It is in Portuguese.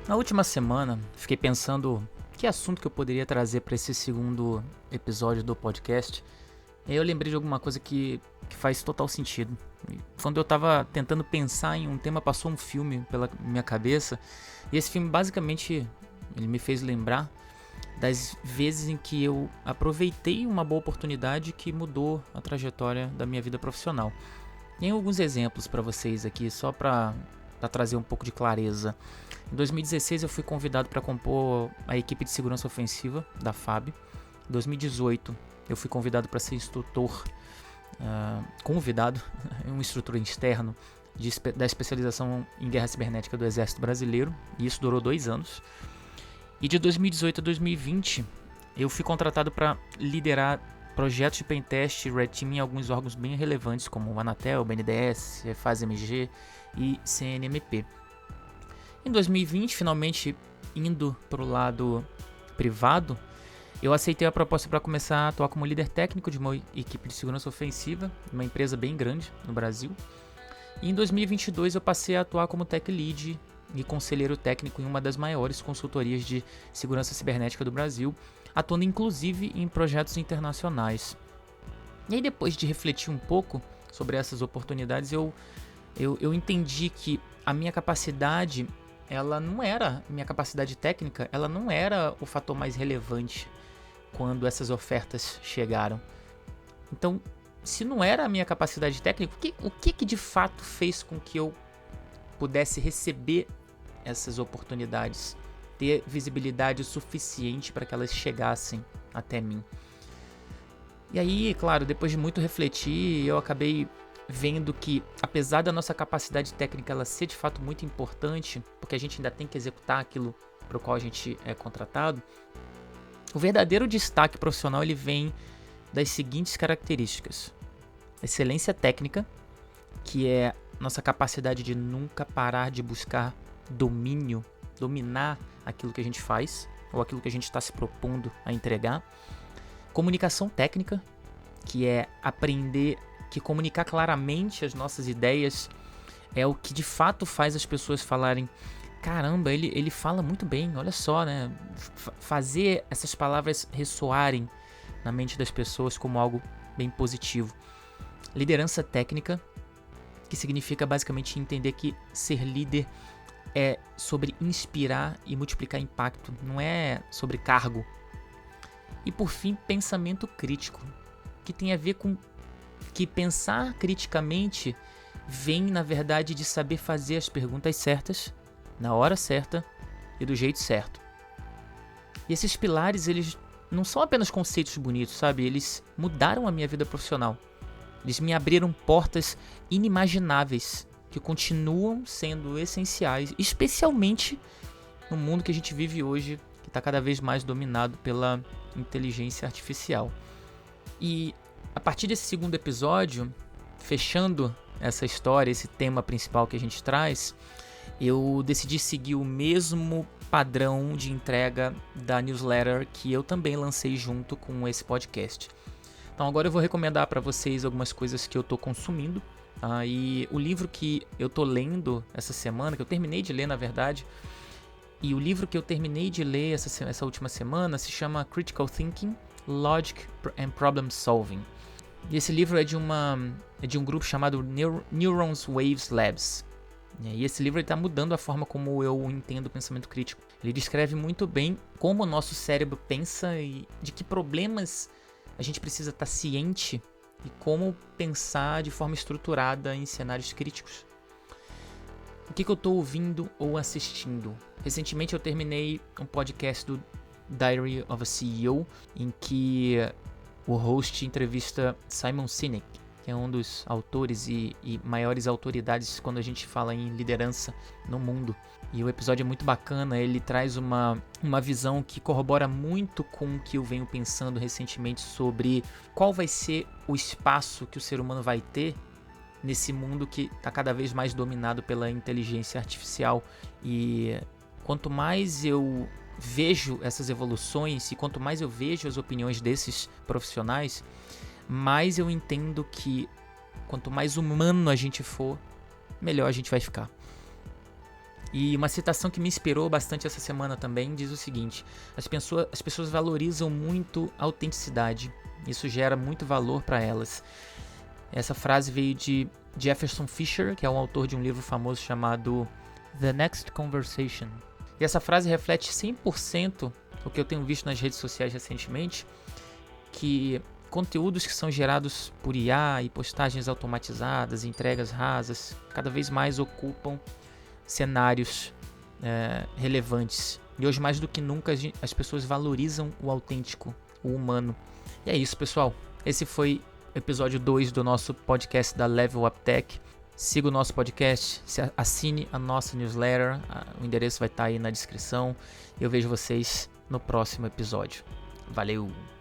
Na última semana, fiquei pensando que assunto que eu poderia trazer para esse segundo episódio do podcast. E aí eu lembrei de alguma coisa que faz total sentido. E quando eu tava tentando pensar em um tema, passou um filme pela minha cabeça. E esse filme basicamente ele me fez lembrar das vezes em que eu aproveitei uma boa oportunidade que mudou a trajetória da minha vida profissional. Tem alguns exemplos para vocês aqui, só para trazer um pouco de clareza. Em 2016 eu fui convidado para compor a equipe de segurança ofensiva da FAB. Em 2018 eu fui convidado para ser instrutor, um instrutor externo da especialização em guerra cibernética do Exército Brasileiro, e isso durou 2 anos. E de 2018 a 2020 eu fui contratado para liderar projetos de pentest e red team em alguns órgãos bem relevantes como o Anatel, BNDES, FASMG e CNMP. Em 2020, finalmente indo para o lado privado, eu aceitei a proposta para começar a atuar como líder técnico de uma equipe de segurança ofensiva, uma empresa bem grande no Brasil. E em 2022 eu passei a atuar como tech lead e conselheiro técnico em uma das maiores consultorias de segurança cibernética do Brasil, atuando inclusive em projetos internacionais. E aí, depois de refletir um pouco sobre essas oportunidades, eu entendi que a minha capacidade, minha capacidade técnica, ela não era o fator mais relevante quando essas ofertas chegaram. Então, se não era a minha capacidade técnica, o que de fato fez com que eu pudesse receber essas oportunidades, ter visibilidade suficiente para que elas chegassem até mim? E aí, claro, depois de muito refletir, eu acabei vendo que, apesar da nossa capacidade técnica ela ser de fato muito importante, porque a gente ainda tem que executar aquilo para o qual a gente é contratado, o verdadeiro destaque profissional ele vem das seguintes características: excelência técnica, que é nossa capacidade de nunca parar de buscar dominar aquilo que a gente faz, ou aquilo que a gente está se propondo a entregar. Comunicação técnica, que é aprender que comunicar claramente as nossas ideias é o que de fato faz as pessoas falarem: caramba, ele fala muito bem, olha só, né? Fazer essas palavras ressoarem na mente das pessoas como algo bem positivo. Liderança técnica, que significa basicamente entender que ser líder é sobre inspirar e multiplicar impacto, não é sobre cargo. E por fim, pensamento crítico, que tem a ver com que pensar criticamente vem, na verdade, de saber fazer as perguntas certas, na hora certa e do jeito certo. E esses pilares, eles não são apenas conceitos bonitos, sabe? Eles mudaram a minha vida profissional. Eles me abriram portas inimagináveis que continuam sendo essenciais, especialmente no mundo que a gente vive hoje, que está cada vez mais dominado pela inteligência artificial. E a partir desse segundo episódio, fechando essa história, esse tema principal que a gente traz, eu decidi seguir o mesmo padrão de entrega da newsletter que eu também lancei junto com esse podcast. Então agora eu vou recomendar para vocês algumas coisas que eu estou consumindo. E o livro que eu estou lendo essa semana, que eu terminei de ler na verdade, e o livro que eu terminei de ler essa última semana se chama Critical Thinking, Logic and Problem Solving. E esse livro é de um grupo chamado Neurons Waves Labs. E esse livro está mudando a forma como eu entendo o pensamento crítico. Ele descreve muito bem como o nosso cérebro pensa e de que problemas a gente precisa estar ciente e como pensar de forma estruturada em cenários críticos. O que eu estou ouvindo ou assistindo? Recentemente eu terminei um podcast do Diary of a CEO, em que o host entrevista Simon Sinek, que é um dos autores e maiores autoridades quando a gente fala em liderança no mundo. E o episódio é muito bacana, ele traz uma visão que corrobora muito com o que eu venho pensando recentemente sobre qual vai ser o espaço que o ser humano vai ter nesse mundo que está cada vez mais dominado pela inteligência artificial. E quanto mais eu vejo essas evoluções e quanto mais eu vejo as opiniões desses profissionais, mais eu entendo que quanto mais humano a gente for, melhor a gente vai ficar. E uma citação que me inspirou bastante essa semana também diz o seguinte: as pessoas valorizam muito a autenticidade, isso gera muito valor para elas. Essa frase veio de Jefferson Fisher, que é um autor de um livro famoso chamado The Next Conversation. E essa frase reflete 100% o que eu tenho visto nas redes sociais recentemente, que conteúdos que são gerados por IA e postagens automatizadas, entregas rasas, cada vez mais ocupam cenários relevantes. E hoje, mais do que nunca, as pessoas valorizam o autêntico, o humano. E é isso, pessoal. Esse foi o episódio 2 do nosso podcast da Level Up Tech. Siga o nosso podcast, assine a nossa newsletter, o endereço vai estar aí na descrição. Eu vejo vocês no próximo episódio. Valeu!